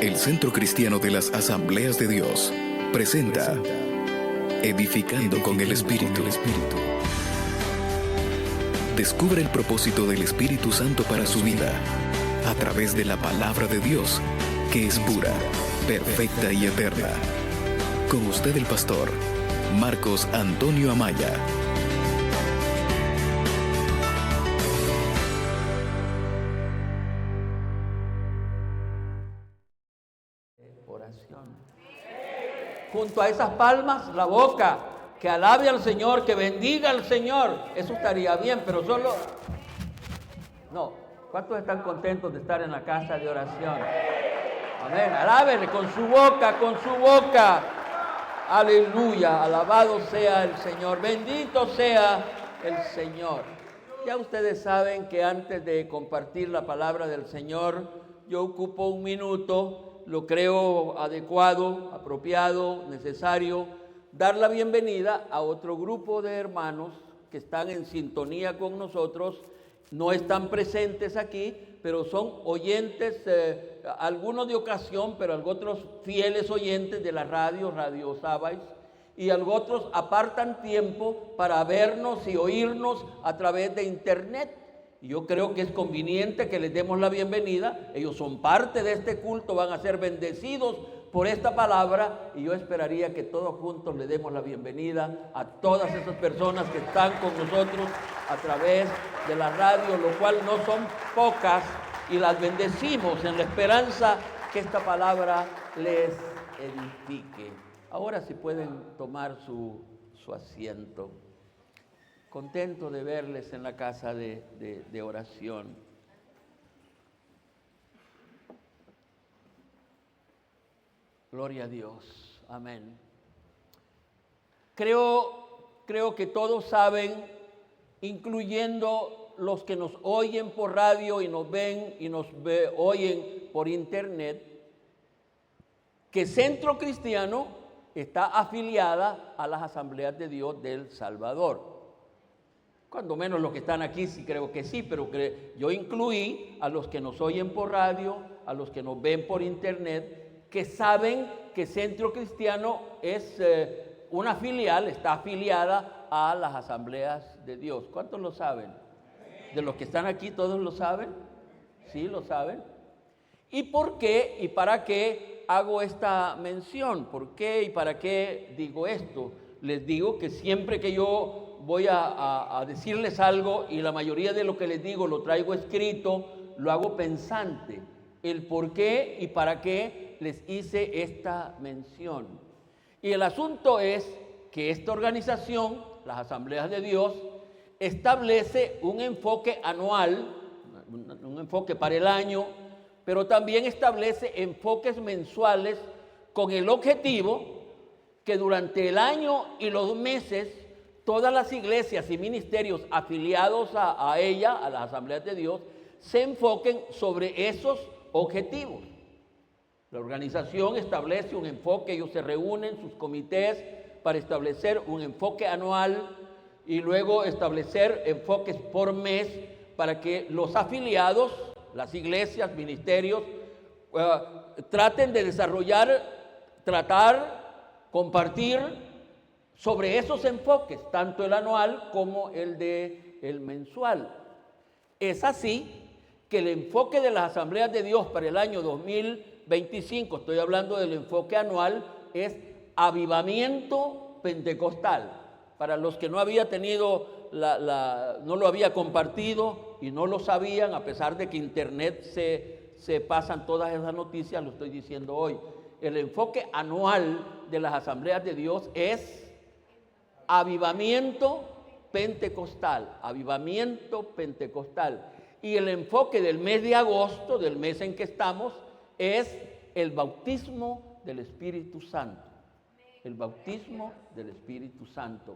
El Centro Cristiano de las Asambleas de Dios presenta Edificando con el Espíritu. Descubre el propósito del Espíritu Santo para su vida a través de la palabra de Dios, que es pura, perfecta y eterna. Con usted el pastor Marcos Antonio Amaya. Oración. Junto a esas palmas, la boca, que alabe al Señor, que bendiga al Señor. Eso estaría bien, pero solo... No. ¿Cuántos están contentos de estar en la casa de oración? Amén. Alábenle con su boca, con su boca. Aleluya. Alabado sea el Señor. Bendito sea el Señor. Ya ustedes saben que antes de compartir la palabra del Señor, yo ocupo un minuto, lo creo adecuado, apropiado, necesario, dar la bienvenida a otro grupo de hermanos que están en sintonía con nosotros. No están presentes aquí, pero son oyentes, algunos de ocasión, pero otros fieles oyentes de la Radio Sabais, y otros apartan tiempo para vernos y oírnos a través de internet. Y yo creo que es conveniente que les demos la bienvenida. Ellos son parte de este culto, van a ser bendecidos por esta palabra, y yo esperaría que todos juntos le demos la bienvenida a todas esas personas que están con nosotros a través de la radio, lo cual no son pocas, y las bendecimos en la esperanza que esta palabra les edifique. Ahora sí pueden tomar su asiento. Contento de verles en la casa de oración. Gloria a Dios. Amén. Creo que todos saben, incluyendo los que nos oyen por radio y nos ven y oyen por internet, que Centro Cristiano está afiliada a las Asambleas de Dios del Salvador. Cuando menos los que están aquí sí creo que sí, pero yo incluí a los que nos oyen por radio, a los que nos ven por internet, que saben que Centro Cristiano es una filial, está afiliada a las Asambleas de Dios. ¿Cuántos lo saben? De los que están aquí, ¿todos lo saben? ¿Sí lo saben? ¿Y por qué y para qué hago esta mención? ¿Por qué y para qué digo esto? Les digo que siempre que yo voy a decirles algo, y la mayoría de lo que les digo lo traigo escrito, lo hago pensante. El por qué y para qué les hice esta mención. Y el asunto es que esta organización, las Asambleas de Dios, establece un enfoque anual, un enfoque para el año, pero también establece enfoques mensuales con el objetivo que durante el año y los meses todas las iglesias y ministerios afiliados a ella, a las Asambleas de Dios, se enfoquen sobre esos objetivos. La organización establece un enfoque, ellos se reúnen, sus comités, para establecer un enfoque anual y luego establecer enfoques por mes para que los afiliados, las iglesias, ministerios, traten de tratar, compartir sobre esos enfoques, tanto el anual como el mensual. Es así que el enfoque de las Asambleas de Dios para el año 2025, estoy hablando del enfoque anual, es avivamiento pentecostal. Para los que no había tenido, no lo había compartido y no lo sabían, a pesar de que internet se pasan todas esas noticias, lo estoy diciendo hoy. El enfoque anual de las Asambleas de Dios es avivamiento pentecostal, avivamiento pentecostal. Y el enfoque del mes de agosto, del mes en que estamos, es el bautismo del Espíritu Santo. El bautismo del Espíritu Santo.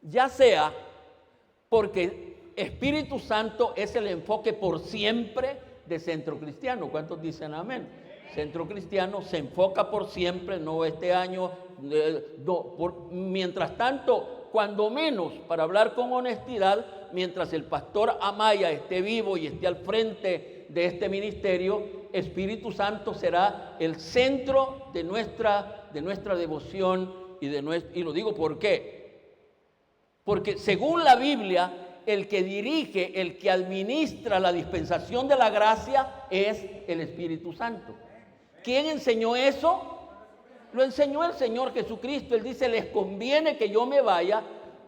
Ya sea porque Espíritu Santo es el enfoque por siempre de Centro Cristiano. ¿Cuántos dicen amén? Centro Cristiano se enfoca por siempre, no este año, mientras tanto, cuando menos, para hablar con honestidad, mientras el pastor Amaya esté vivo y esté al frente de este ministerio, Espíritu Santo será el centro de nuestra devoción y lo digo ¿por qué? Porque según la Biblia, el que dirige, el que administra la dispensación de la gracia es el Espíritu Santo. ¿Quién enseñó eso? Lo enseñó el Señor Jesucristo. Él dice, les conviene que yo me vaya,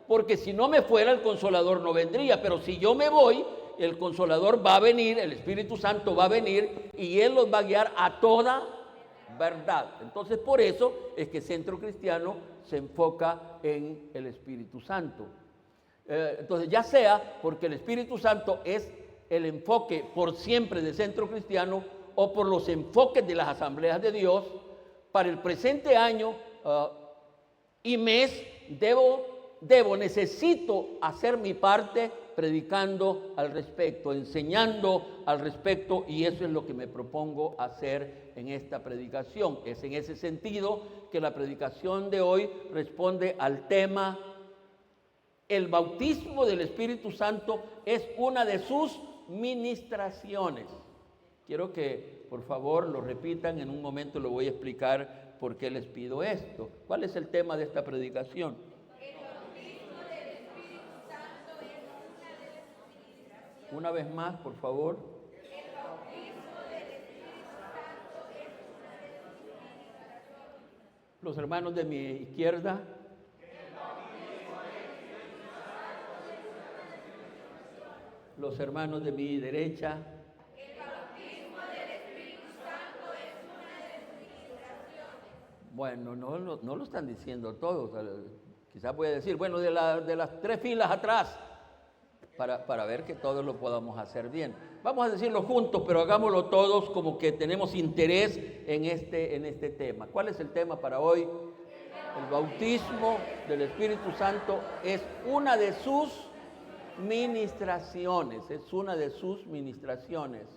porque si no me fuera el Consolador no vendría, pero si yo me voy, el Consolador va a venir, el Espíritu Santo va a venir y Él los va a guiar a toda verdad. Entonces por eso es que Centro Cristiano se enfoca en el Espíritu Santo. Entonces ya sea porque el Espíritu Santo es el enfoque por siempre de Centro Cristiano o por los enfoques de las asambleas de Dios, para el presente año y mes necesito hacer mi parte predicando al respecto, enseñando al respecto, y eso es lo que me propongo hacer en esta predicación. Es en ese sentido que la predicación de hoy responde al tema: el bautismo del Espíritu Santo es una de sus ministraciones. Quiero que por favor lo repitan, en un momento lo voy a explicar por qué les pido esto. ¿Cuál es el tema de esta predicación? Una vez más, por favor. Los hermanos de mi izquierda. Los hermanos de mi derecha. Bueno, no lo están diciendo todos. Quizás voy a decir, bueno, de las 3 filas atrás. Para ver que todos lo podamos hacer bien. Vamos a decirlo juntos, pero hagámoslo todos como que tenemos interés en este tema. ¿Cuál es el tema para hoy? El bautismo del Espíritu Santo es una de sus ministraciones.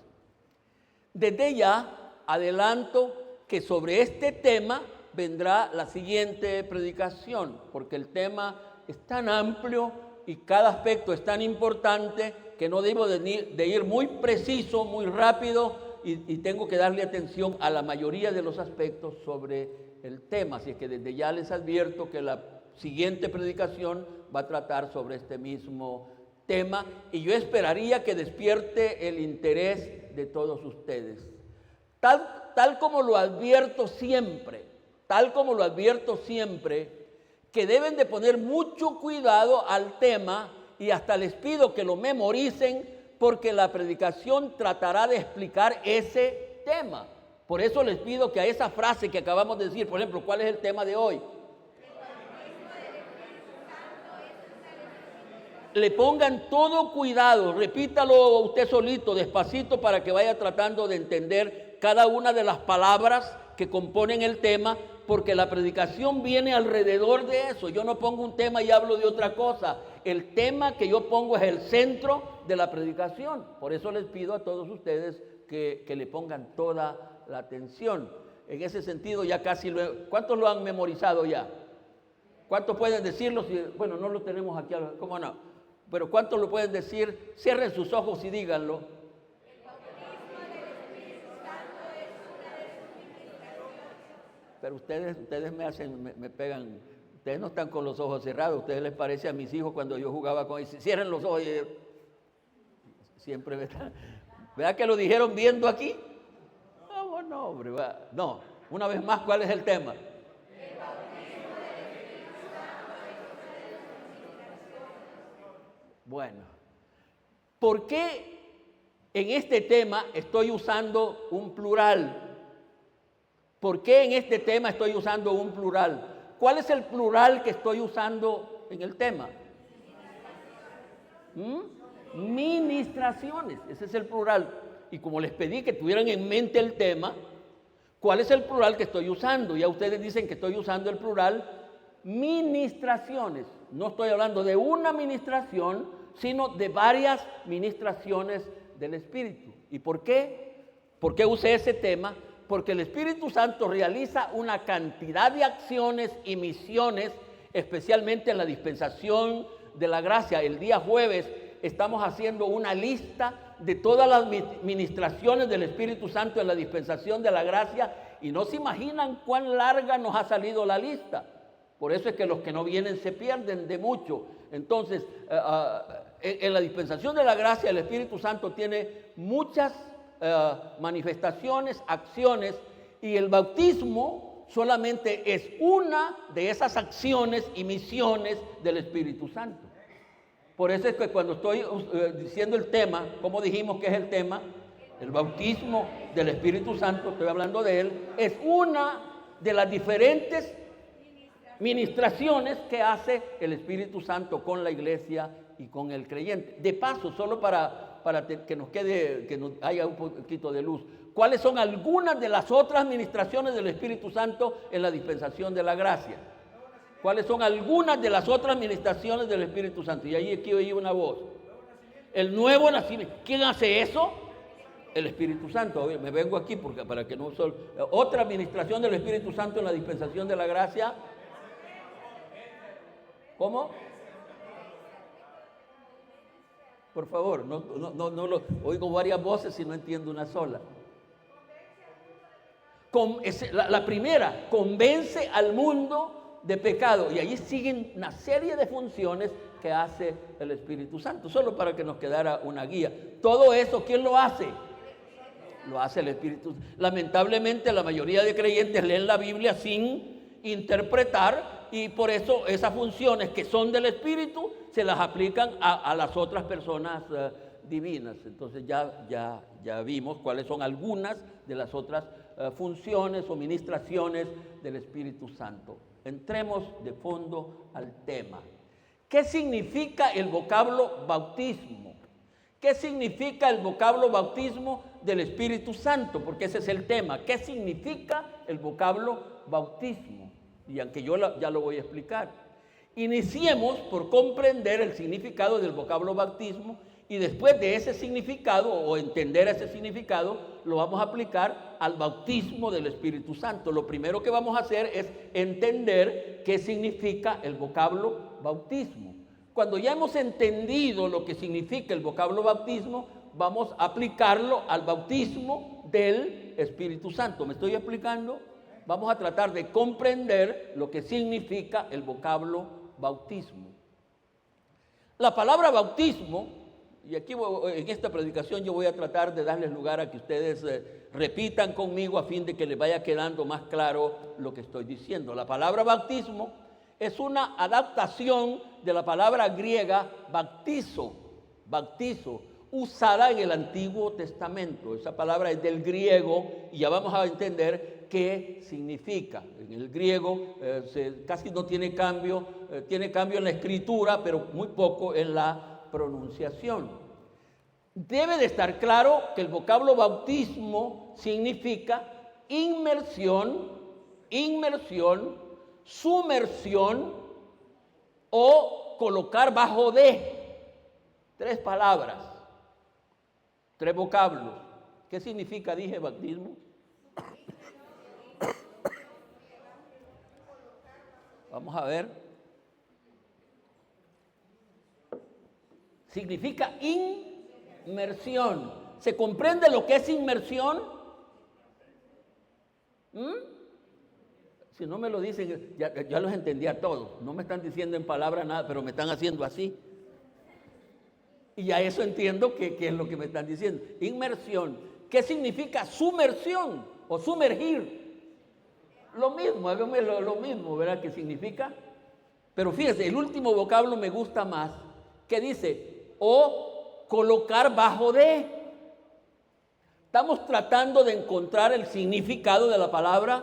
Desde ya adelanto que sobre este tema vendrá la siguiente predicación, porque el tema es tan amplio y cada aspecto es tan importante que no debo de ir muy preciso, muy rápido, y tengo que darle atención a la mayoría de los aspectos sobre el tema. Así es que desde ya les advierto que la siguiente predicación va a tratar sobre este mismo tema, y yo esperaría que despierte el interés de todos ustedes. Tal como lo advierto siempre, que deben de poner mucho cuidado al tema, y hasta les pido que lo memoricen, porque la predicación tratará de explicar ese tema. Por eso les pido que a esa frase que acabamos de decir, por ejemplo, ¿cuál es el tema de hoy? Le pongan todo cuidado, repítalo usted solito, despacito, para que vaya tratando de entender cada una de las palabras que componen el tema, porque la predicación viene alrededor de eso. Yo no pongo un tema y hablo de otra cosa. El tema que yo pongo es el centro de la predicación. Por eso les pido a todos ustedes que le pongan toda la atención. En ese sentido ya casi ¿cuántos lo han memorizado ya? ¿Cuántos pueden decirlo? Bueno, no lo tenemos aquí, ¿cómo no? Pero ¿cuántos lo pueden decir? Cierren sus ojos y díganlo. Pero ustedes me pegan, ustedes no están con los ojos cerrados. A ustedes les parece a mis hijos cuando yo jugaba con ellos, cierren los ojos y siempre me están. ¿Verdad que lo dijeron viendo aquí? No, bueno, hombre, no. Una vez más, ¿cuál es el tema? Bueno, ¿por qué en este tema estoy usando un plural? ¿Por qué en este tema estoy usando un plural? ¿Cuál es el plural que estoy usando en el tema? Ministraciones, ese es el plural. Y como les pedí que tuvieran en mente el tema, ¿cuál es el plural que estoy usando? Ya ustedes dicen que estoy usando el plural ministraciones. No estoy hablando de una ministración, sino de varias ministraciones del Espíritu. ¿Y por qué? ¿Por qué usé ese tema? Porque el Espíritu Santo realiza una cantidad de acciones y misiones, especialmente en la dispensación de la gracia. El día jueves estamos haciendo una lista de todas las ministraciones del Espíritu Santo en la dispensación de la gracia y no se imaginan cuán larga nos ha salido la lista. Por eso es que los que no vienen se pierden de mucho. Entonces, en la dispensación de la gracia el Espíritu Santo tiene muchas manifestaciones, acciones, y el bautismo solamente es una de esas acciones y misiones del Espíritu Santo. Por eso es que cuando estoy diciendo el tema, ¿cómo dijimos que es el tema? El bautismo del Espíritu Santo, estoy hablando de él, es una de las diferentes ministraciones que hace el Espíritu Santo con la iglesia y con el creyente. De paso, solo para que nos quede, que nos haya un poquito de luz, ¿cuáles son algunas de las otras ministraciones del Espíritu Santo en la dispensación de la gracia? ¿Cuáles son algunas de las otras ministraciones del Espíritu Santo? Y ahí aquí oí una voz. El nuevo nacimiento. ¿Quién hace eso? El Espíritu Santo. Me vengo aquí porque para que no solo. Otra administración del Espíritu Santo en la dispensación de la gracia. ¿Cómo? Por favor, no lo oigo varias voces y no entiendo una sola. La primera, convence al mundo de pecado, y allí siguen una serie de funciones que hace el Espíritu Santo, solo para que nos quedara una guía. Todo eso, ¿quién lo hace? Lo hace el Espíritu Santo. Lamentablemente la mayoría de creyentes leen la Biblia sin interpretar, y por eso esas funciones que son del Espíritu se las aplican a las otras personas divinas. Entonces ya vimos cuáles son algunas de las otras funciones o ministraciones del Espíritu Santo. Entremos de fondo al tema. ¿Qué significa el vocablo bautismo? ¿Qué significa el vocablo bautismo del Espíritu Santo? Porque ese es el tema. ¿Qué significa el vocablo bautismo? Y aunque yo ya lo voy a explicar. Iniciemos por comprender el significado del vocablo bautismo, y después de ese significado o entender ese significado lo vamos a aplicar al bautismo del Espíritu Santo. Lo primero que vamos a hacer es entender qué significa el vocablo bautismo. Cuando ya hemos entendido lo que significa el vocablo bautismo, vamos a aplicarlo al bautismo del Espíritu Santo. ¿Me estoy explicando? Vamos a tratar de comprender lo que significa el vocablo bautismo. La palabra bautismo, y aquí en esta predicación yo voy a tratar de darles lugar a que ustedes repitan conmigo a fin de que les vaya quedando más claro lo que estoy diciendo. La palabra bautismo es una adaptación de la palabra griega bautizo, usada en el Antiguo Testamento. Esa palabra es del griego y ya vamos a entender qué significa. En el griego casi no tiene cambio, tiene cambio en la escritura, pero muy poco en la pronunciación. Debe de estar claro que el vocablo bautismo significa inmersión, sumersión o colocar bajo de. 3 palabras, 3 vocablos. ¿Qué significa, dije, bautismo? Vamos a ver. Significa inmersión. ¿Se comprende lo que es inmersión? Si no me lo dicen, ya los entendí a todos. No me están diciendo en palabras nada, pero me están haciendo así. Y ya eso entiendo que es lo que me están diciendo. Inmersión. ¿Qué significa sumersión o sumergir? Lo mismo, háganme lo mismo, ¿verdad? ¿Qué significa? Pero fíjese, el último vocablo me gusta más, que dice o colocar bajo de. Estamos tratando de encontrar el significado de la palabra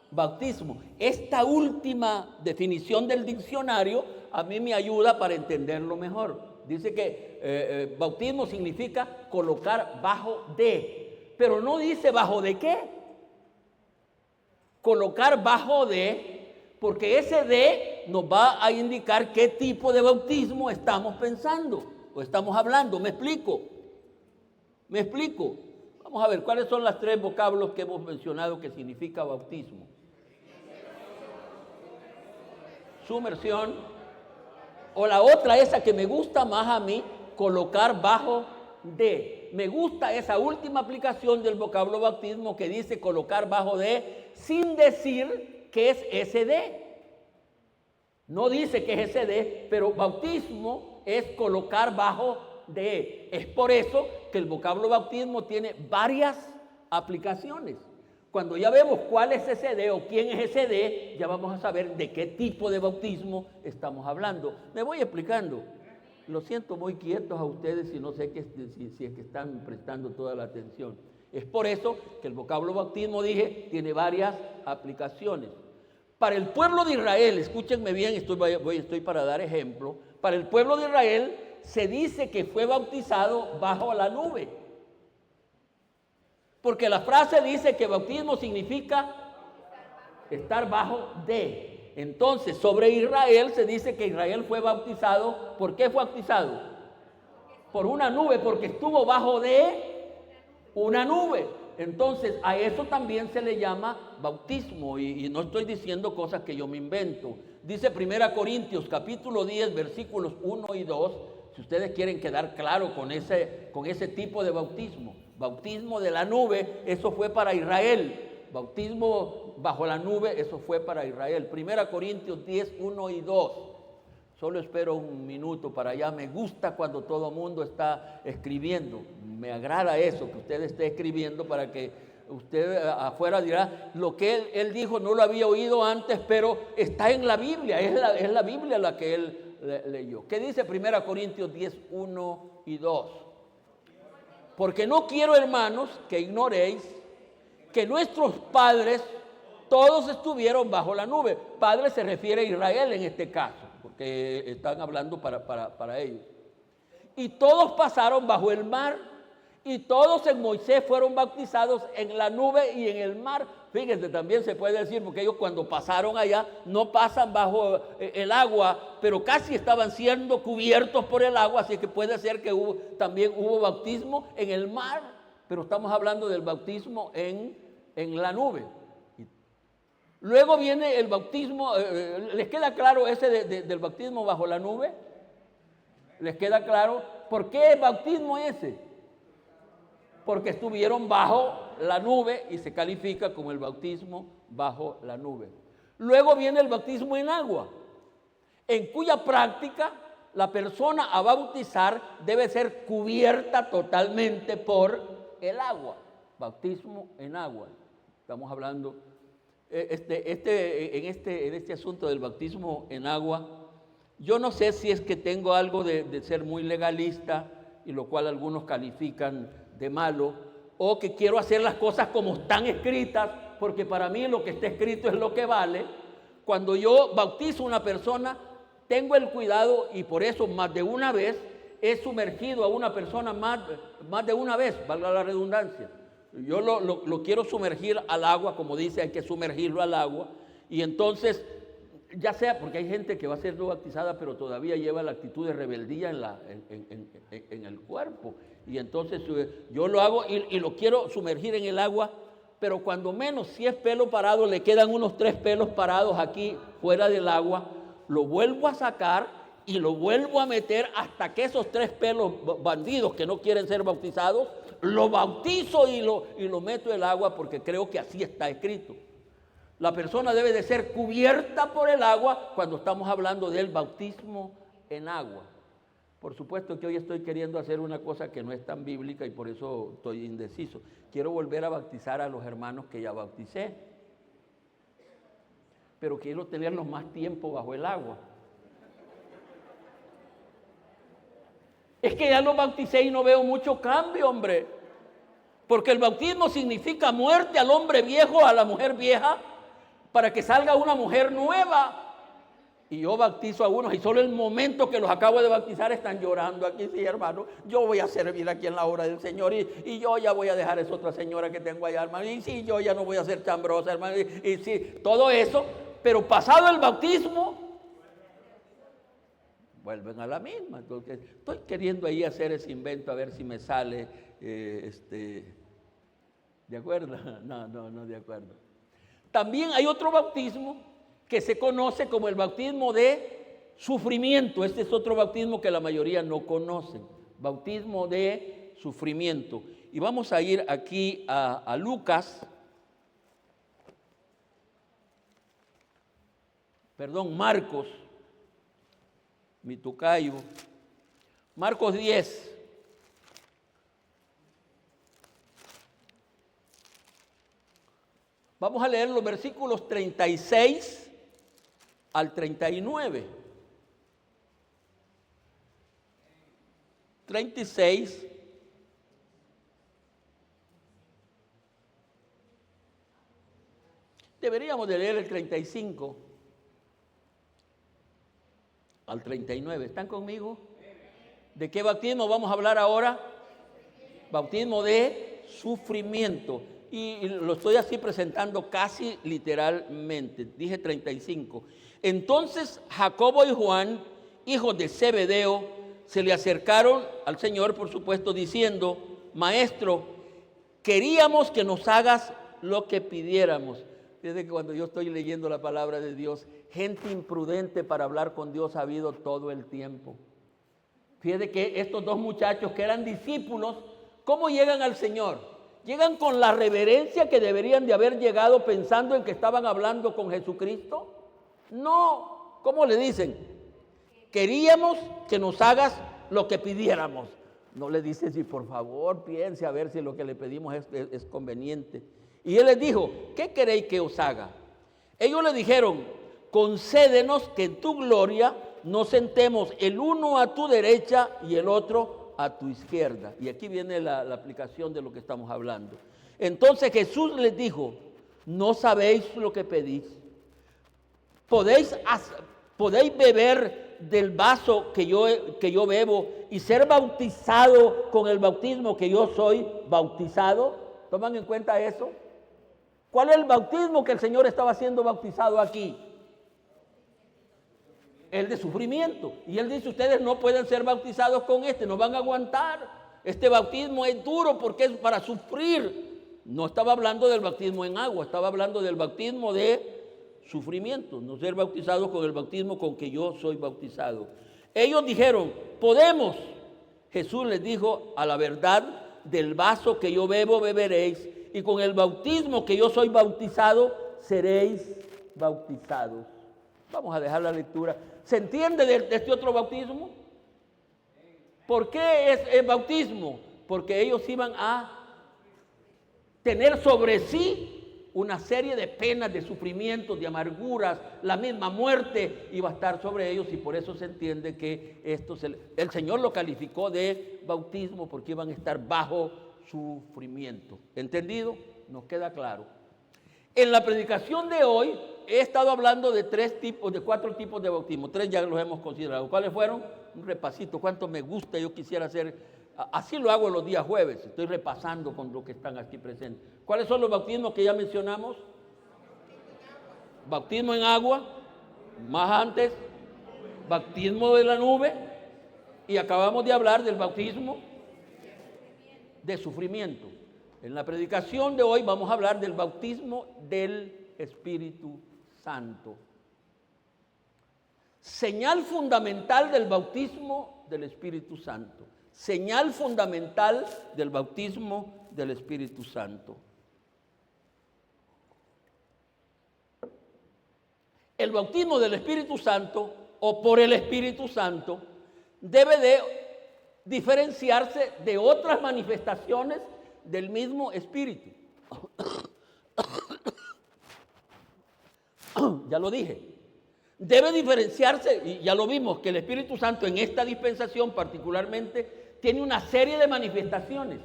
bautismo. Esta última definición del diccionario a mí me ayuda para entenderlo mejor. Dice que bautismo significa colocar bajo de, pero no dice bajo de qué. Colocar bajo de, porque ese de nos va a indicar qué tipo de bautismo estamos pensando o estamos hablando. ¿Me explico? Vamos a ver, ¿cuáles son las 3 vocablos que hemos mencionado que significa bautismo? Sumersión. O la otra, esa que me gusta más a mí, colocar bajo de. Me gusta esa última aplicación del vocablo bautismo que dice colocar bajo de, sin decir que es ese de. No dice que es ese de, pero bautismo es colocar bajo de. Es por eso que el vocablo bautismo tiene varias aplicaciones. Cuando ya vemos cuál es ese de o quién es ese de, ya vamos a saber de qué tipo de bautismo estamos hablando. Me voy explicando. Lo siento muy quietos a ustedes y no sé si es que están prestando toda la atención. Es por eso que el vocablo bautismo, dije, tiene varias aplicaciones. Para el pueblo de Israel, escúchenme bien, estoy para dar ejemplo. Para el pueblo de Israel se dice que fue bautizado bajo la nube. Porque la frase dice que bautismo significa estar bajo de. Entonces, sobre Israel se dice que Israel fue bautizado. ¿Por qué fue bautizado? Por una nube, porque estuvo bajo de una nube. Entonces, a eso también se le llama bautismo. Y no estoy diciendo cosas que yo me invento. Dice 1 Corintios capítulo 10, versículos 1 y 2. Si ustedes quieren quedar claro con ese tipo de bautismo. Bautismo de la nube, eso fue para Israel. Bautismo bajo la nube, eso fue para Israel. 1 Corintios 10, 1 y 2. Solo espero un minuto para allá. Me gusta cuando todo el mundo está escribiendo. Me agrada eso, que usted esté escribiendo para que usted afuera dirá, lo que él dijo no lo había oído antes, pero está en la Biblia. Es la Biblia la que él leyó. ¿Qué dice 1 Corintios 10, 1 y 2? Porque no quiero, hermanos, que ignoréis que nuestros padres todos estuvieron bajo la nube. Padre se refiere a Israel en este caso, porque están hablando para ellos. Y todos pasaron bajo el mar, y todos en Moisés fueron bautizados en la nube y en el mar. Fíjense, también se puede decir, porque ellos cuando pasaron allá no pasan bajo el agua, pero casi estaban siendo cubiertos por el agua, así que puede ser que también hubo bautismo en el mar, pero estamos hablando del bautismo en la nube. Luego viene el bautismo. ¿Les queda claro ese del bautismo bajo la nube? ¿Les queda claro? ¿Por qué el bautismo ese? Porque estuvieron bajo la nube y se califica como el bautismo bajo la nube. Luego viene el bautismo en agua, en cuya práctica la persona a bautizar debe ser cubierta totalmente por el agua. Bautismo en agua. Estamos hablando en este asunto del bautismo en agua. Yo no sé si es que tengo algo de ser muy legalista, y lo cual algunos califican de malo, o que quiero hacer las cosas como están escritas, porque para mí lo que está escrito es lo que vale. Cuando yo bautizo a una persona, tengo el cuidado, y por eso más de una vez he sumergido a una persona más de una vez, valga la redundancia. Yo lo quiero sumergir al agua, como dice, hay que sumergirlo al agua, y entonces, ya sea porque hay gente que va a ser bautizada, pero todavía lleva la actitud de rebeldía en el cuerpo, y entonces yo lo hago y lo quiero sumergir en el agua, pero cuando menos, si es pelo parado, le quedan unos 3 pelos parados aquí fuera del agua, lo vuelvo a sacar y lo vuelvo a meter hasta que esos 3 pelos bandidos que no quieren ser bautizados, lo bautizo y lo meto en el agua, porque creo que así está escrito. La persona debe de ser cubierta por el agua cuando estamos hablando del bautismo en agua. Por supuesto que hoy estoy queriendo hacer una cosa que no es tan bíblica y por eso estoy indeciso. Quiero volver a bautizar a los hermanos que ya bauticé, pero quiero tenerlos más tiempo bajo el agua. Es que ya los bauticé y no veo mucho cambio, hombre. Porque el bautismo significa muerte al hombre viejo, a la mujer vieja, para que salga una mujer nueva. Y yo bautizo a unos y solo el momento que los acabo de bautizar están llorando aquí. Sí, hermano, yo voy a servir aquí en la obra del Señor y yo ya voy a dejar a esa otra señora que tengo allá, hermano. Y sí, yo ya no voy a ser chambrosa, hermano. Y sí, todo eso. Pero pasado el bautismo, vuelven a la misma. Entonces, estoy queriendo ahí hacer ese invento a ver si me sale. ¿De acuerdo? No, de acuerdo. También hay otro bautismo que se conoce como el bautismo de sufrimiento. Este es otro bautismo que la mayoría no conocen. Bautismo de sufrimiento. Y vamos a ir aquí a Lucas, Marcos, mi tocayo, Marcos 10. Vamos a leer los versículos 36 al 39. 36. Deberíamos de leer el 35 al 39. ¿Están conmigo? ¿De qué bautismo vamos a hablar ahora? Bautismo de sufrimiento. Y lo estoy así presentando casi literalmente. Dije 35. Entonces Jacobo y Juan, hijos de Zebedeo, se le acercaron al Señor, por supuesto, diciendo: Maestro, queríamos que nos hagas lo que pidiéramos. Fíjate que cuando yo estoy leyendo la palabra de Dios, gente imprudente para hablar con Dios ha habido todo el tiempo. Fíjate que estos dos muchachos que eran discípulos, ¿cómo llegan al Señor? ¿Llegan con la reverencia que deberían de haber llegado pensando en que estaban hablando con Jesucristo? No. ¿Cómo le dicen? Queríamos que nos hagas lo que pidiéramos. No le dice si por favor piense a ver si lo que le pedimos es conveniente. Y él les dijo: ¿qué queréis que os haga? Ellos le dijeron: concédenos que en tu gloria nos sentemos el uno a tu derecha y el otro a tu izquierda. Y aquí viene la aplicación de lo que estamos hablando. Entonces Jesús les dijo: no sabéis lo que pedís. ¿Podéis beber del vaso que yo bebo y ser bautizado con el bautismo que yo soy bautizado? ¿Toman en cuenta eso? ¿Cuál es el bautismo que el Señor estaba siendo bautizado aquí? El de sufrimiento. Y Él dice: ustedes no pueden ser bautizados con este, no van a aguantar. Este bautismo es duro porque es para sufrir. No estaba hablando del bautismo en agua, estaba hablando del bautismo de sufrimiento. No ser bautizados con el bautismo con que yo soy bautizado. Ellos dijeron: podemos. Jesús les dijo: a la verdad, del vaso que yo bebo beberéis, y con el bautismo que yo soy bautizado seréis bautizados. Vamos a dejar la lectura. ¿Se entiende de este otro bautismo? ¿Por qué es bautismo? Porque ellos iban a tener sobre sí una serie de penas, de sufrimientos, de amarguras, la misma muerte iba a estar sobre ellos, y por eso se entiende que el Señor lo calificó de bautismo, porque iban a estar bajo sufrimiento. ¿Entendido? Nos queda claro. En la predicación de hoy he estado hablando de 4 tipos de bautismo. 3 ya los hemos considerado. ¿Cuáles fueron? Un repasito. ¿Cuánto me gusta? Yo quisiera hacer. Así lo hago los días jueves. Estoy repasando con los que están aquí presentes. ¿Cuáles son los bautismos que ya mencionamos? Bautismo en agua. Más antes. Bautismo de la nube. Y acabamos de hablar del bautismo de sufrimiento. En la predicación de hoy vamos a hablar del bautismo del Espíritu Santo. Señal fundamental del bautismo del Espíritu Santo. Señal fundamental del bautismo del Espíritu Santo. El bautismo del Espíritu Santo o por el Espíritu Santo debe de diferenciarse de otras manifestaciones del mismo Espíritu. Ya lo dije. Debe diferenciarse, y ya lo vimos, que el Espíritu Santo en esta dispensación particularmente tiene una serie de manifestaciones.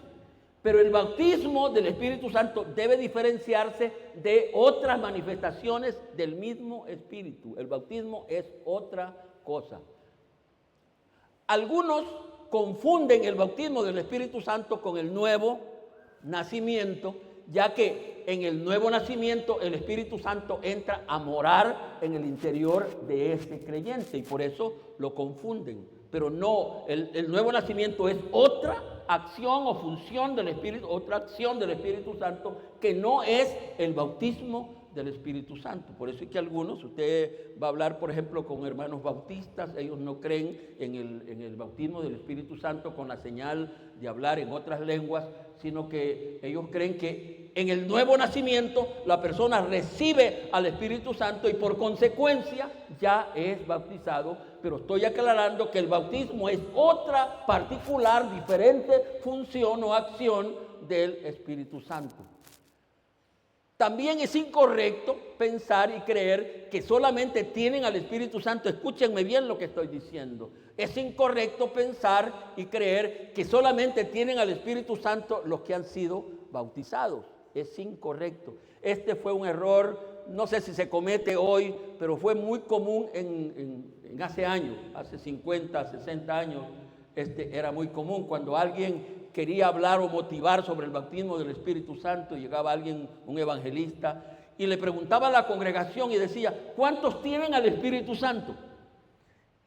Pero el bautismo del Espíritu Santo debe diferenciarse de otras manifestaciones del mismo Espíritu. El bautismo es otra cosa. Algunos confunden el bautismo del Espíritu Santo con el nuevo nacimiento, ya que en el nuevo nacimiento el Espíritu Santo entra a morar en el interior de ese creyente, y por eso lo confunden. Pero no, el nuevo nacimiento es otra acción o función del Espíritu, otra acción del Espíritu Santo, que no es el bautismo del Espíritu Santo. Por eso es que algunos, usted va a hablar, por ejemplo, con hermanos bautistas, ellos no creen en el bautismo del Espíritu Santo con la señal de hablar en otras lenguas, sino que ellos creen que en el nuevo nacimiento la persona recibe al Espíritu Santo y por consecuencia ya es bautizado. Pero estoy aclarando que el bautismo es otra particular, diferente función o acción del Espíritu Santo. También es incorrecto pensar y creer que solamente tienen al Espíritu Santo. Escúchenme bien lo que estoy diciendo. Es incorrecto pensar y creer que solamente tienen al Espíritu Santo los que han sido bautizados. Es incorrecto. Este fue un error, no sé si se comete hoy, pero fue muy común en hace años, hace 50, 60 años. Era muy común cuando alguien quería hablar o motivar sobre el bautismo del Espíritu Santo, llegaba alguien, un evangelista, y le preguntaba a la congregación y decía, ¿cuántos tienen al Espíritu Santo?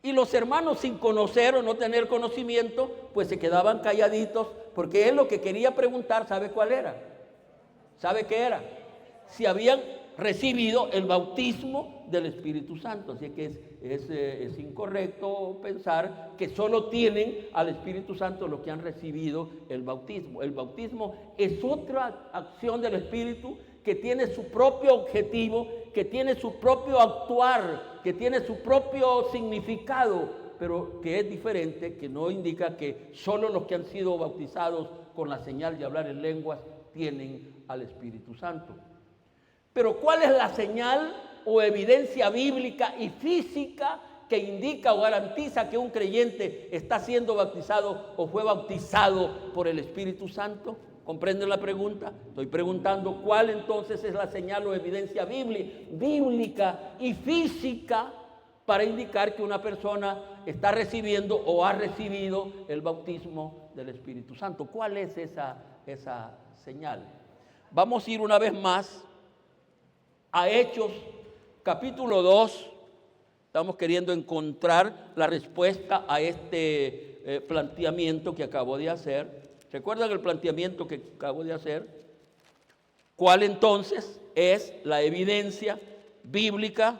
Y los hermanos, sin conocer o no tener conocimiento, pues se quedaban calladitos, porque él lo que quería preguntar, ¿sabe cuál era? ¿Sabe qué era? Si habían recibido el bautismo del Espíritu Santo. Así que es incorrecto pensar que solo tienen al Espíritu Santo los que han recibido el bautismo. El bautismo es otra acción del Espíritu que tiene su propio objetivo, que tiene su propio actuar, que tiene su propio significado, pero que es diferente, que no indica que solo los que han sido bautizados con la señal de hablar en lenguas tienen al Espíritu Santo. Pero ¿cuál es la señal o evidencia bíblica y física que indica o garantiza que un creyente está siendo bautizado o fue bautizado por el Espíritu Santo? ¿Comprenden la pregunta? Estoy preguntando cuál entonces es la señal o evidencia bíblica y física para indicar que una persona está recibiendo o ha recibido el bautismo del Espíritu Santo. ¿Cuál es esa señal? Vamos a ir una vez más a Hechos, capítulo 2. Estamos queriendo encontrar la respuesta a este planteamiento que acabo de hacer. ¿Recuerdan el planteamiento que acabo de hacer? ¿Cuál entonces es la evidencia bíblica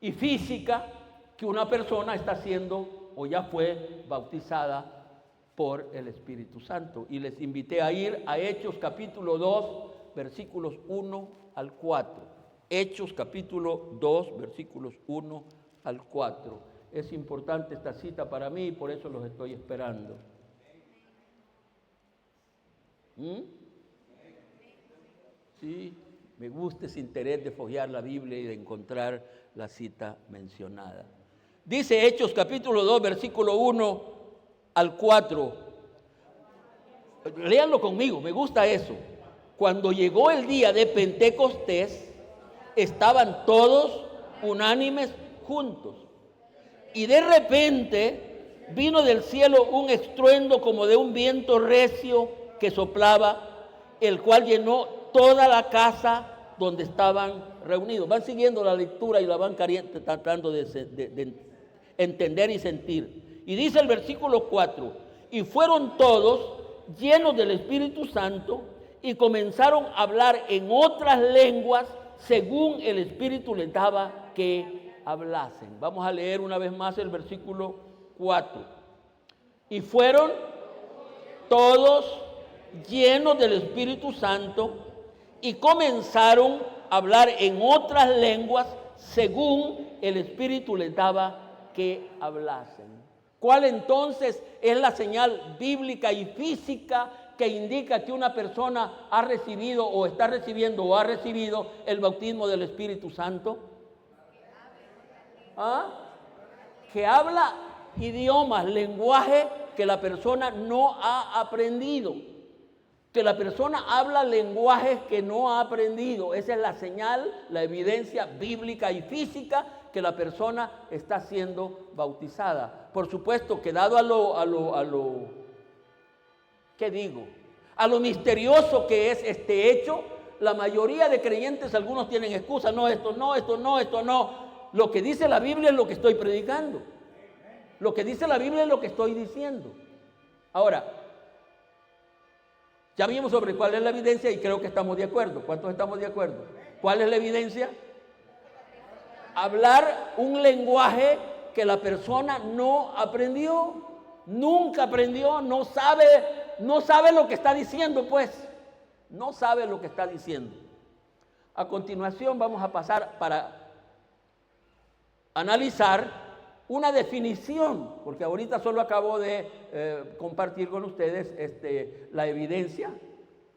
y física que una persona está siendo o ya fue bautizada por el Espíritu Santo? Y les invité a ir a Hechos capítulo 2, versículos 1 al 4. Hechos capítulo 2, versículos 1 al 4. Es importante esta cita para mí y por eso los estoy esperando. Sí, me gusta ese interés de fojear la Biblia y de encontrar la cita mencionada. Dice Hechos capítulo 2, versículo 1 al 4. Léanlo conmigo, me gusta eso. Cuando llegó el día de Pentecostés, estaban todos unánimes juntos. Y de repente vino del cielo un estruendo como de un viento recio que soplaba, el cual llenó toda la casa donde estaban reunidos. Van siguiendo la lectura y la van tratando de entender y sentir. Y dice el versículo 4, y fueron todos llenos del Espíritu Santo y comenzaron a hablar en otras lenguas según el Espíritu les daba que hablasen. Vamos a leer una vez más el versículo 4. Y fueron todos llenos del Espíritu Santo y comenzaron a hablar en otras lenguas según el Espíritu les daba que hablasen. ¿Cuál entonces es la señal bíblica y física que indica que una persona ha recibido o está recibiendo o ha recibido el bautismo del Espíritu Santo? Que habla idiomas, lenguaje que la persona no ha aprendido. Que la persona habla lenguajes que no ha aprendido. Esa es la señal, la evidencia bíblica y física que la persona está siendo bautizada. Por supuesto que dado a lo ¿qué digo? A lo misterioso que es este hecho, la mayoría de creyentes, algunos tienen excusa, no, esto no. Lo que dice la Biblia es lo que estoy predicando. Lo que dice la Biblia es lo que estoy diciendo. Ahora, Ya vimos sobre cuál es la evidencia y creo que estamos de acuerdo. ¿Cuántos estamos de acuerdo? ¿Cuál es la evidencia? Hablar un lenguaje que la persona no aprendió, nunca aprendió, no sabe lo que está diciendo, pues. No sabe lo que está diciendo. A continuación vamos a pasar para analizar una definición, porque ahorita solo acabo de compartir con ustedes la evidencia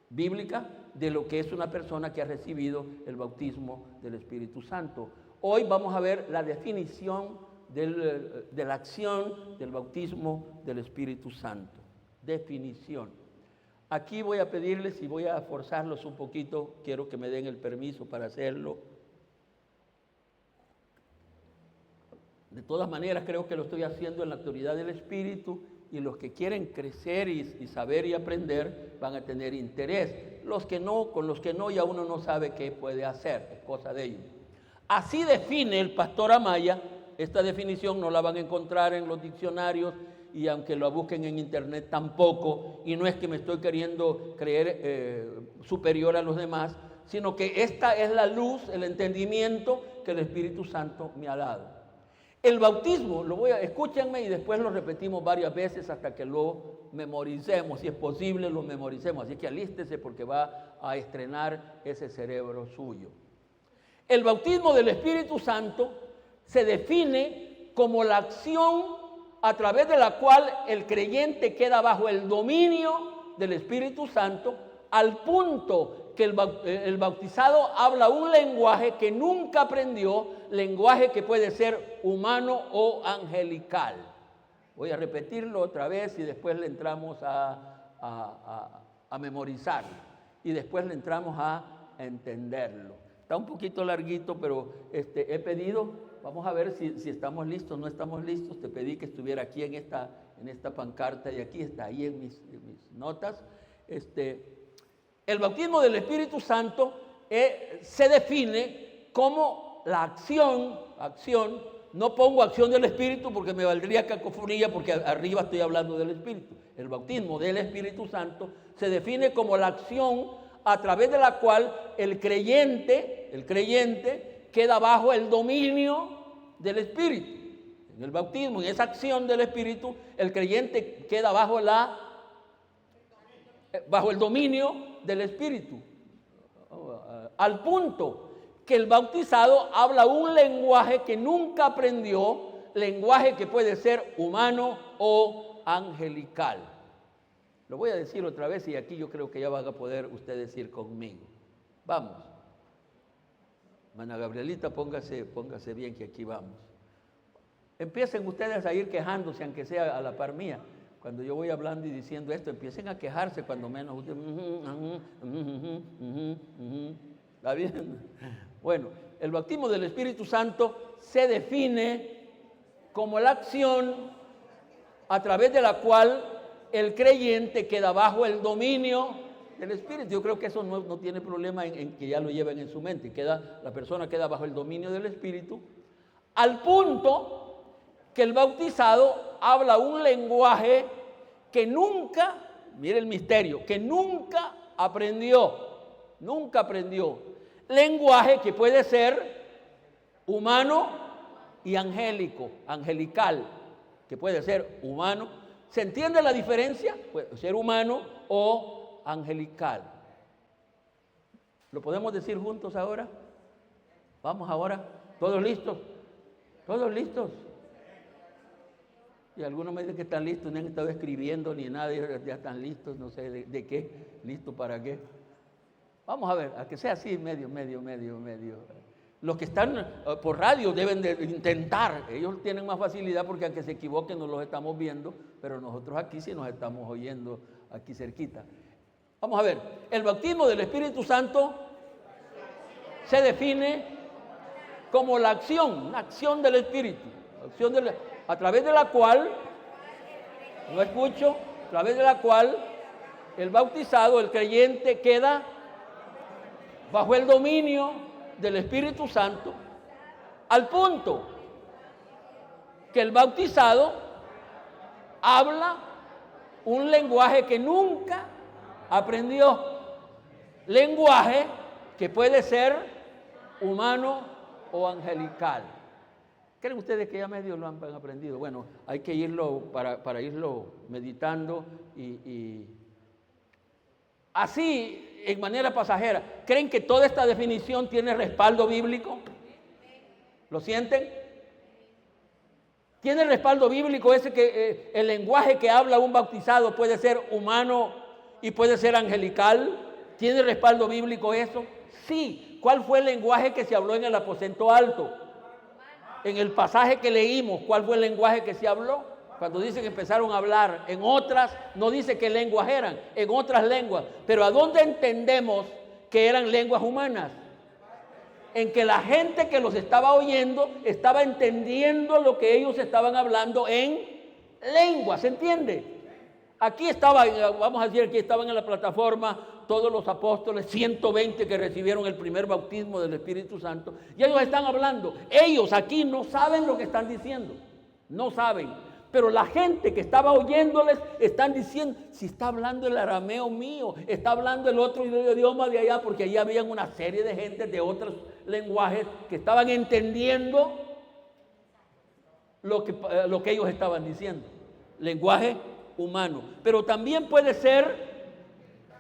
bíblica de lo que es una persona que ha recibido el bautismo del Espíritu Santo. Hoy vamos a ver la definición de la acción del bautismo del Espíritu Santo. Definición. Aquí voy a pedirles y voy a forzarlos un poquito, quiero que me den el permiso para hacerlo. De todas maneras, creo que lo estoy haciendo en la autoridad del Espíritu, y los que quieren crecer y saber y aprender van a tener interés. Los que no, con los que no, ya uno no sabe qué puede hacer, es cosa de ellos. Así define el pastor Amaya. Esta definición no la van a encontrar en los diccionarios, y aunque lo busquen en internet tampoco, y no es que me estoy queriendo creer superior a los demás, sino que esta es la luz, el entendimiento que el Espíritu Santo me ha dado. El bautismo, escúchenme y después lo repetimos varias veces hasta que lo memoricemos, si es posible lo memoricemos, así que alístese porque va a estrenar ese cerebro suyo. El bautismo del Espíritu Santo se define como la acción a través de la cual el creyente queda bajo el dominio del Espíritu Santo, al punto que el bautizado habla un lenguaje que nunca aprendió, lenguaje que puede ser humano o angelical. Voy a repetirlo otra vez y después le entramos a memorizar, y después le entramos a entenderlo. Está un poquito larguito, pero he pedido, vamos a ver si estamos listos, no estamos listos. Te pedí que estuviera aquí en esta pancarta, y aquí está, ahí en mis notas. El bautismo del Espíritu Santo se define como la acción, no pongo acción del Espíritu porque me valdría cacofonía, porque arriba estoy hablando del Espíritu. El bautismo del Espíritu Santo se define como la acción a través de la cual el creyente queda bajo el dominio del Espíritu. En el bautismo, en esa acción del Espíritu, el creyente queda bajo el dominio del Espíritu, al punto que el bautizado habla un lenguaje que nunca aprendió, lenguaje que puede ser humano o angelical. Lo voy a decir otra vez, y aquí yo creo que ya van a poder ustedes ir conmigo. Vamos. Mana Gabrielita, póngase bien, que aquí vamos. Empiecen ustedes a ir quejándose, aunque sea a la par mía. Cuando yo voy hablando y diciendo esto, empiecen a quejarse cuando menos ustedes. ¿Está bien? Bueno, el bautismo del Espíritu Santo se define como la acción a través de la cual el creyente queda bajo el dominio del Espíritu. Yo creo que eso no tiene problema en que ya lo lleven en su mente. La persona queda bajo el dominio del Espíritu, al punto que el bautizado habla un lenguaje que nunca, mire el misterio, que nunca aprendió. Lenguaje que puede ser humano y angelical, que puede ser humano. ¿Se entiende la diferencia? Puede ser humano o angelical. ¿Lo podemos decir juntos ahora? Vamos ahora. ¿Todos listos? ¿Todos listos? Y algunos me dicen que están listos, no han estado escribiendo ni nada, ya están listos, no sé de qué, listo para qué. Vamos a ver, a que sea así, medio. Los que están por radio deben de intentar, ellos tienen más facilidad porque aunque se equivoquen no los estamos viendo, pero nosotros aquí sí nos estamos oyendo, aquí cerquita. Vamos a ver, el bautismo del Espíritu Santo se define como la acción, una acción del Espíritu, a través de la cual, a través de la cual el bautizado, el creyente, queda bajo el dominio del Espíritu Santo, al punto que el bautizado habla un lenguaje que nunca aprendió lenguaje que puede ser humano o angelical. ¿Creen ustedes que ya medio lo han aprendido? Bueno, hay que irlo para irlo meditando y así, en manera pasajera. ¿Creen que toda esta definición tiene respaldo bíblico? ¿Lo sienten? ¿Tiene respaldo bíblico ese que el lenguaje que habla un bautizado puede ser humano y puede ser angelical? ¿Tiene respaldo bíblico eso? Sí. ¿Cuál fue el lenguaje que se habló en el aposento alto? En el pasaje que leímos, ¿cuál fue el lenguaje que se habló? Cuando dice que empezaron a hablar en otras, no dice qué lenguas eran, en otras lenguas. Pero ¿a dónde entendemos que eran lenguas humanas? En que la gente que los estaba oyendo estaba entendiendo lo que ellos estaban hablando en lengua, ¿se entiende? Aquí estaban, vamos a decir, aquí estaban en la plataforma todos los apóstoles, 120 que recibieron el primer bautismo del Espíritu Santo, y ellos están hablando. Ellos aquí no saben lo que están diciendo, no saben, pero la gente que estaba oyéndoles están diciendo, si está hablando el arameo mío, está hablando el otro idioma de allá, porque allí habían una serie de gente de otros lenguajes que estaban entendiendo lo que ellos estaban diciendo, lenguaje humano, pero también puede ser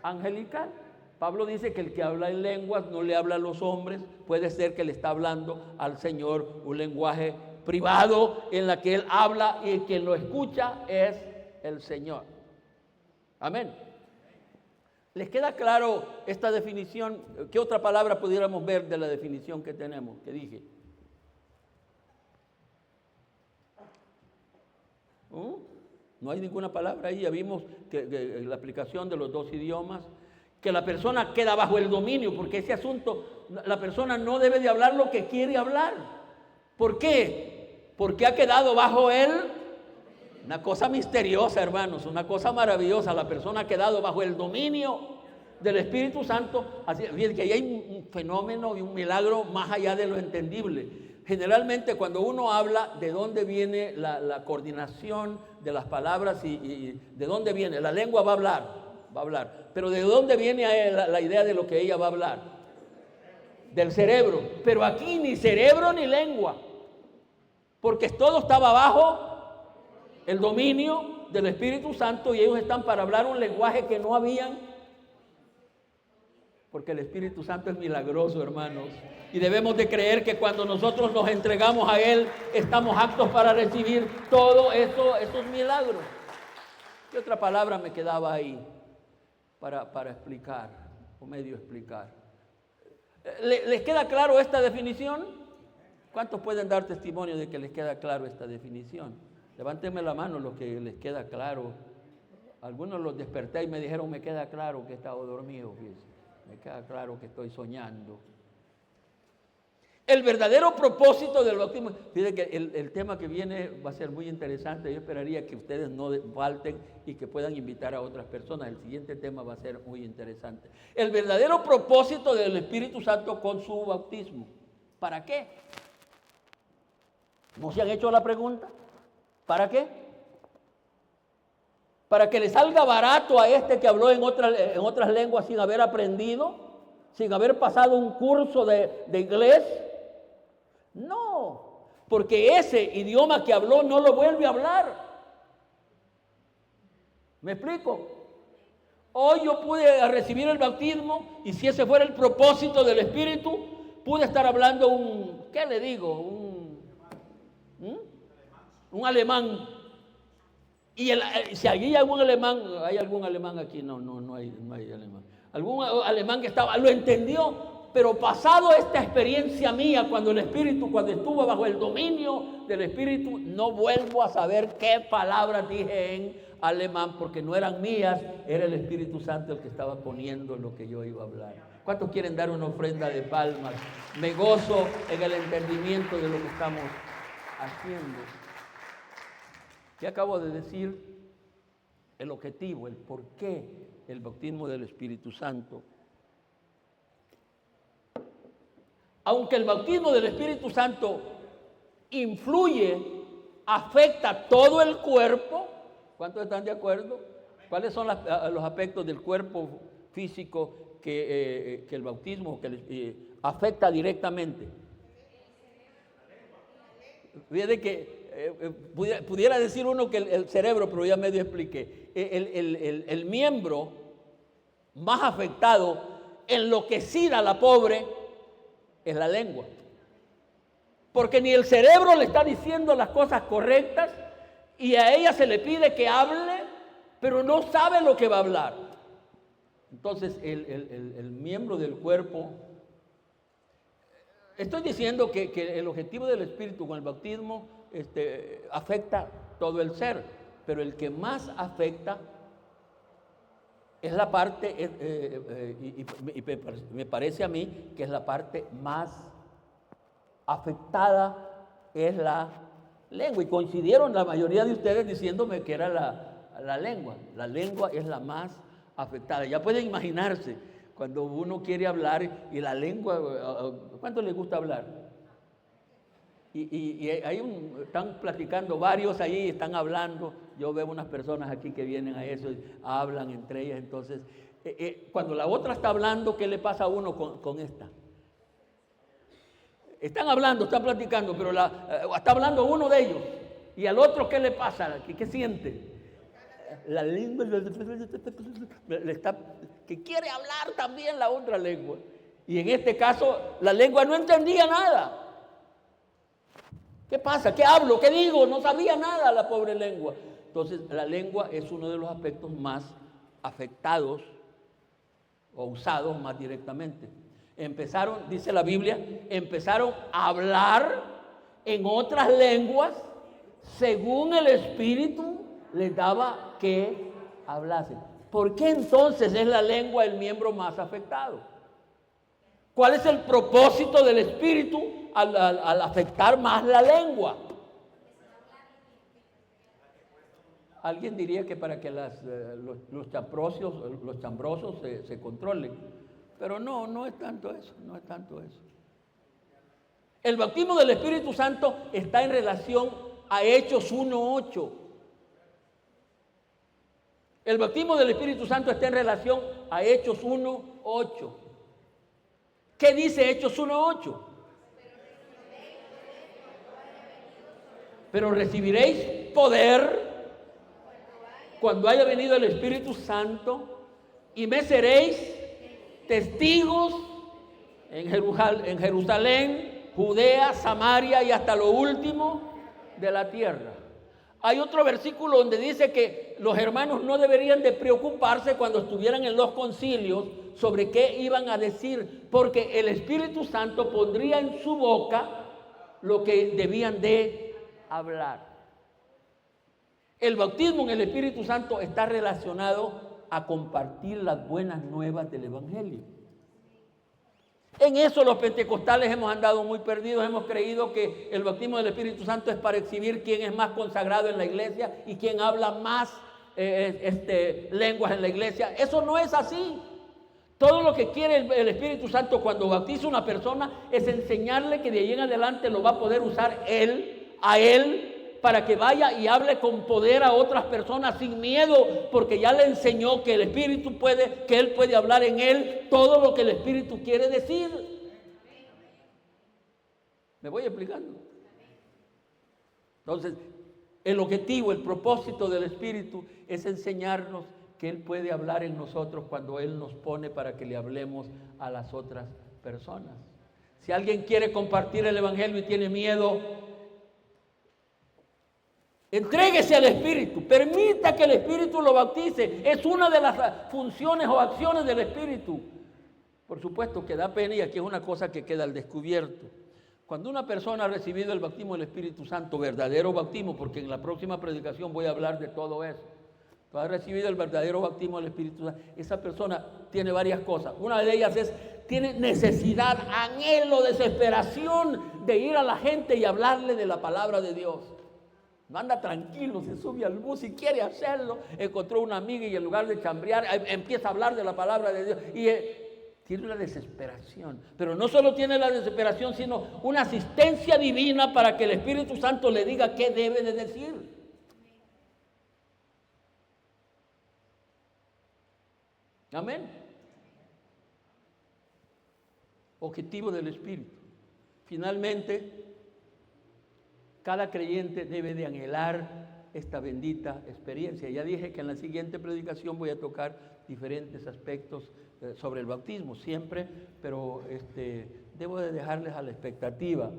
angelical. Pablo dice que el que habla en lenguas no le habla a los hombres, puede ser que le está hablando al Señor un lenguaje privado en la que él habla y quien lo escucha es el Señor. Amén. ¿Les queda claro esta definición? ¿Qué otra palabra pudiéramos ver de la definición que tenemos, que dije? No hay ninguna palabra ahí. Ya vimos que la aplicación de los dos idiomas, que la persona queda bajo el dominio, porque ese asunto, la persona no debe de hablar lo que quiere hablar. ¿Por qué? Porque ha quedado bajo él. Una cosa misteriosa, hermanos, una cosa maravillosa. La persona ha quedado bajo el dominio del Espíritu Santo. Así que ahí hay un fenómeno y un milagro más allá de lo entendible. Generalmente cuando uno habla, ¿de dónde viene la coordinación de las palabras y de dónde viene? La lengua va a hablar. Pero ¿de dónde viene la idea de lo que ella va a hablar? Del cerebro. Pero aquí ni cerebro ni lengua, porque todo estaba bajo el dominio del Espíritu Santo y ellos están para hablar un lenguaje que no habían, porque el Espíritu Santo es milagroso, hermanos. Y debemos de creer que cuando nosotros nos entregamos a Él, estamos aptos para recibir todo esos milagros. ¿Qué otra palabra me quedaba ahí para explicar o medio explicar? ¿Les queda claro esta definición? ¿Cuántos pueden dar testimonio de que les queda claro esta definición? Levántenme la mano los que les queda claro. Algunos los desperté y me dijeron, me queda claro que he estado dormido, fíjense. Me queda claro que estoy soñando. El verdadero propósito del bautismo. Fíjense que el tema que viene va a ser muy interesante. Yo esperaría que ustedes no falten y que puedan invitar a otras personas. El siguiente tema va a ser muy interesante. El verdadero propósito del Espíritu Santo con su bautismo. ¿Para qué? ¿No se han hecho la pregunta? ¿Para qué? ¿Para que le salga barato a este que habló en otras lenguas sin haber aprendido? ¿Sin haber pasado un curso de inglés? No, porque ese idioma que habló no lo vuelve a hablar. ¿Me explico? Hoy yo pude recibir el bautismo y si ese fuera el propósito del Espíritu, pude estar hablando ¿qué le digo? Un alemán. Y si allí hay algún alemán aquí, no hay alemán. Algún alemán que estaba, lo entendió. Pero pasado esta experiencia mía, cuando estuvo bajo el dominio del Espíritu, no vuelvo a saber qué palabras dije en alemán, porque no eran mías, era el Espíritu Santo el que estaba poniendo lo que yo iba a hablar. ¿Cuántos quieren dar una ofrenda de palmas? Me gozo en el entendimiento de lo que estamos haciendo. ¿Qué acabo de decir? El objetivo, el por qué el bautismo del Espíritu Santo. Aunque el bautismo del Espíritu Santo influye, afecta todo el cuerpo, ¿cuántos están de acuerdo? ¿Cuáles son los aspectos del cuerpo físico que el bautismo afecta directamente? Fíjate que pudiera decir uno que el cerebro, pero ya medio expliqué. El miembro más afectado, enloquecida a la pobre, es la lengua. Porque ni el cerebro le está diciendo las cosas correctas y a ella se le pide que hable, pero no sabe lo que va a hablar. Entonces, el miembro del cuerpo, estoy diciendo que el objetivo del Espíritu con el bautismo afecta todo el ser, pero el que más afecta es la parte, y me parece a mí que es la parte más afectada, es la lengua. Y coincidieron la mayoría de ustedes diciéndome que era la lengua. La lengua es la más afectada. Ya pueden imaginarse cuando uno quiere hablar y la lengua, ¿cuánto les gusta hablar? Y están platicando varios ahí, están hablando. Yo veo unas personas aquí que vienen a eso, hablan entre ellas. Entonces, cuando la otra está hablando, ¿qué le pasa a uno con esta? Están hablando, están platicando, pero está hablando uno de ellos. ¿Y al otro qué le pasa? ¿Qué siente? La lengua que quiere hablar también la otra lengua. Y en este caso, la lengua no entendía nada. ¿Qué pasa? ¿Qué hablo? ¿Qué digo? No sabía nada la pobre lengua. Entonces, la lengua es uno de los aspectos más afectados o usados más directamente. Empezaron, dice la Biblia, empezaron a hablar en otras lenguas según el Espíritu les daba que hablasen. ¿Por qué entonces es la lengua el miembro más afectado? ¿Cuál es el propósito del Espíritu al afectar más la lengua? Alguien diría que para que los chambrosos se controlen. Pero no es tanto eso, no es tanto eso. El bautismo del Espíritu Santo está en relación a Hechos 1:8. El bautismo del Espíritu Santo está en relación a Hechos 1:8. ¿Qué dice Hechos 1:8? Pero recibiréis poder cuando haya venido el Espíritu Santo y me seréis testigos en Jerusalén, Judea, Samaria y hasta lo último de la tierra. Hay otro versículo donde dice que los hermanos no deberían de preocuparse cuando estuvieran en los concilios sobre qué iban a decir, porque el Espíritu Santo pondría en su boca lo que debían de hablar. El bautismo en el Espíritu Santo está relacionado a compartir las buenas nuevas del Evangelio. En eso los pentecostales hemos andado muy perdidos, hemos creído que el bautismo del Espíritu Santo es para exhibir quién es más consagrado en la iglesia y quién habla más lenguas en la iglesia. Eso no es así. Todo lo que quiere el Espíritu Santo cuando bautiza a una persona es enseñarle que de ahí en adelante lo va a poder usar a él, para que vaya y hable con poder a otras personas sin miedo, porque ya le enseñó que el Espíritu que Él puede hablar en él todo lo que el Espíritu quiere decir. ¿Me voy explicando? Entonces, el objetivo, el propósito del Espíritu es enseñarnos que Él puede hablar en nosotros cuando Él nos pone para que le hablemos a las otras personas. Si alguien quiere compartir el Evangelio y tiene miedo, entréguese al Espíritu, permita que el Espíritu lo bautice. Es una de las funciones o acciones del Espíritu. Por supuesto que da pena y aquí es una cosa que queda al descubierto. Cuando una persona ha recibido el bautismo del Espíritu Santo, verdadero bautismo, porque en la próxima predicación voy a hablar de todo eso. Cuando ha recibido el verdadero bautismo del Espíritu Santo, esa persona tiene varias cosas. Una de ellas tiene necesidad, anhelo, desesperación de ir a la gente y hablarle de la palabra de Dios. No anda tranquilo, se sube al bus y quiere hacerlo. Encontró una amiga y en lugar de chambrear, empieza a hablar de la palabra de Dios. Y tiene una desesperación. Pero no solo tiene la desesperación, sino una asistencia divina para que el Espíritu Santo le diga qué debe de decir. Amén. Objetivo del Espíritu. Finalmente, cada creyente debe de anhelar esta bendita experiencia. Ya dije que en la siguiente predicación voy a tocar diferentes aspectos sobre el bautismo, siempre, pero debo de dejarles a la expectativa.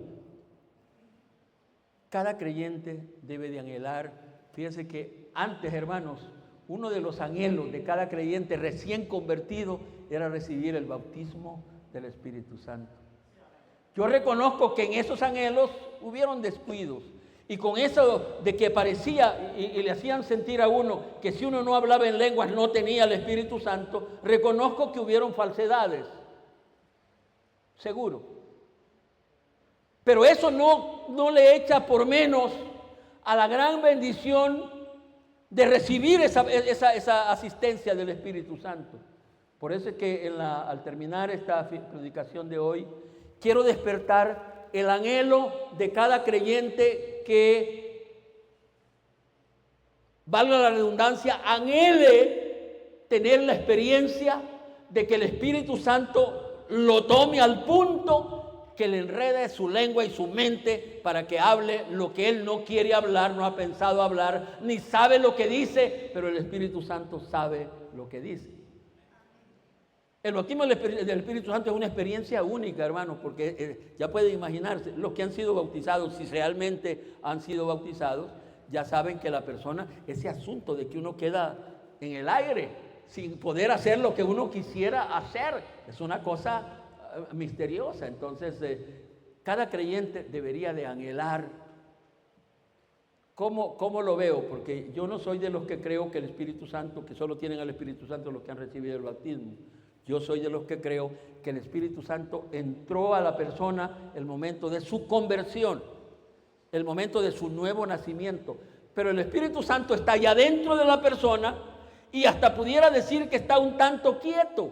Cada creyente debe de anhelar. Fíjense que antes, hermanos, uno de los anhelos de cada creyente recién convertido era recibir el bautismo del Espíritu Santo. Yo reconozco que en esos anhelos hubieron descuidos. Y con eso de que parecía y le hacían sentir a uno que si uno no hablaba en lenguas no tenía el Espíritu Santo, reconozco que hubieron falsedades. Seguro. Pero eso no le echa por menos a la gran bendición de recibir esa asistencia del Espíritu Santo. Por eso es que al terminar esta predicación de hoy, quiero despertar el anhelo de cada creyente que, valga la redundancia, anhele tener la experiencia de que el Espíritu Santo lo tome al punto que le enrede su lengua y su mente para que hable lo que él no quiere hablar, no ha pensado hablar, ni sabe lo que dice, pero el Espíritu Santo sabe lo que dice. El bautismo del Espíritu Santo es una experiencia única, hermanos, porque ya pueden imaginarse, los que han sido bautizados, si realmente han sido bautizados, ya saben que la persona, ese asunto de que uno queda en el aire, sin poder hacer lo que uno quisiera hacer, es una cosa misteriosa. Entonces, cada creyente debería de anhelar. ¿Cómo lo veo? Porque yo no soy de los que creo que el Espíritu Santo, que solo tienen al Espíritu Santo los que han recibido el bautismo. Yo soy de los que creo que el Espíritu Santo entró a la persona el momento de su conversión, el momento de su nuevo nacimiento. Pero el Espíritu Santo está allá dentro de la persona y hasta pudiera decir que está un tanto quieto.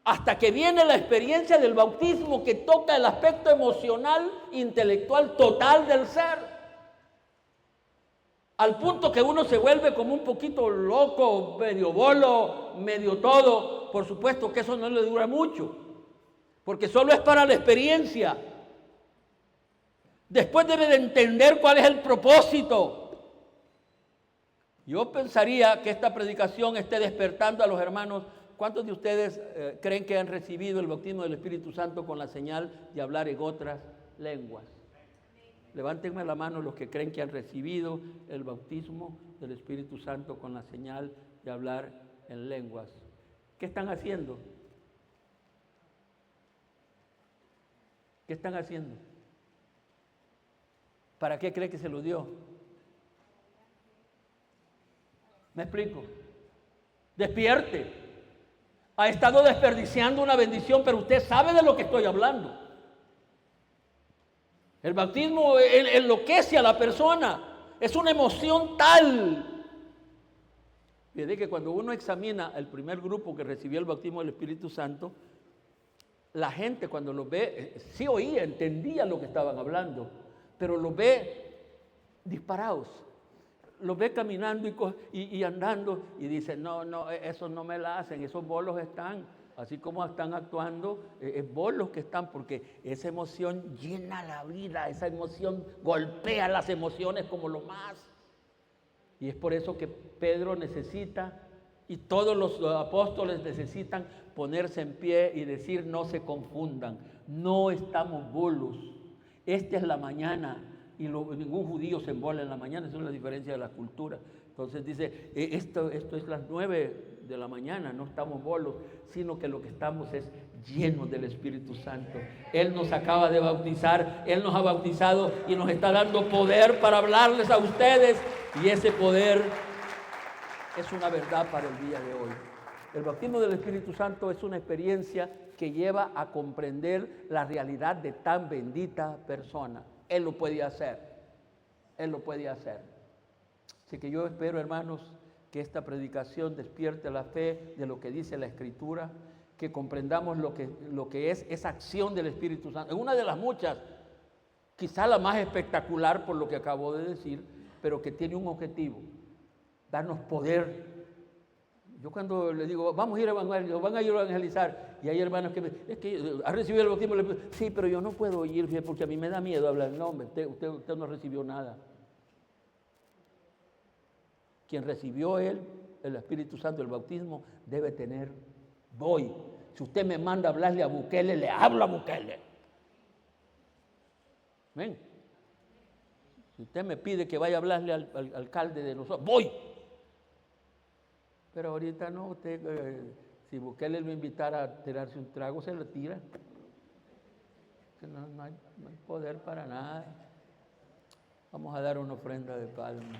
Hasta que viene la experiencia del bautismo que toca el aspecto emocional, intelectual, total del ser. Al punto que uno se vuelve como un poquito loco, medio bolo, medio todo. Por supuesto que eso no le dura mucho, porque solo es para la experiencia. Después debe de entender cuál es el propósito. Yo pensaría que esta predicación esté despertando a los hermanos. ¿Cuántos de ustedes creen que han recibido el bautismo del Espíritu Santo con la señal de hablar en otras lenguas? Levántenme la mano los que creen que han recibido el bautismo del Espíritu Santo con la señal de hablar en lenguas. ¿Qué están haciendo? ¿Qué están haciendo? ¿Para qué cree que se lo dio? ¿Me explico? Despierte. Ha estado desperdiciando una bendición, pero usted sabe de lo que estoy hablando. El bautismo enloquece a la persona. Es una emoción tal. Fíjate que cuando uno examina el primer grupo que recibió el bautismo del Espíritu Santo, la gente cuando los ve, sí oía, entendía lo que estaban hablando, pero los ve disparados. Los ve caminando y andando y dice, no, eso no me la hacen, esos bolos están, así como están actuando, es bolos que están, porque esa emoción llena la vida, esa emoción golpea las emociones como lo más. Y es por eso que Pedro necesita, y todos los apóstoles necesitan ponerse en pie y decir, no se confundan, no estamos bolos, esta es la mañana. Y ningún judío se embola en la mañana, esa es la diferencia de la cultura. Entonces dice, esto es las 9 de la mañana, no estamos bolos, sino que lo que estamos es llenos del Espíritu Santo. Él nos acaba de bautizar, Él nos ha bautizado y nos está dando poder para hablarles a ustedes. Y ese poder es una verdad para el día de hoy. El bautismo del Espíritu Santo es una experiencia que lleva a comprender la realidad de tan bendita persona. Él lo puede hacer. Él lo puede hacer. Así que yo espero, hermanos, que esta predicación despierte la fe de lo que dice la Escritura, que comprendamos lo que es esa acción del Espíritu Santo. Es una de las muchas, quizá la más espectacular por lo que acabo de decir, pero que tiene un objetivo, darnos poder Yo cuando le digo, vamos a ir a evangelizar, van a ir a evangelizar, y hay hermanos que me dicen, es que ha recibido el bautismo, sí, pero yo no puedo ir, porque a mí me da miedo hablar. No, hombre, usted no recibió nada. Quien recibió el Espíritu Santo, el bautismo, debe tener, voy. Si usted me manda a hablarle a Bukele, le hablo a Bukele. ¿Ven? Si usted me pide que vaya a hablarle al alcalde de nosotros, voy. Pero ahorita no, usted, si Bukele lo invitara a tirarse un trago, se lo tira. No hay poder para nada. Vamos a dar una ofrenda de palma.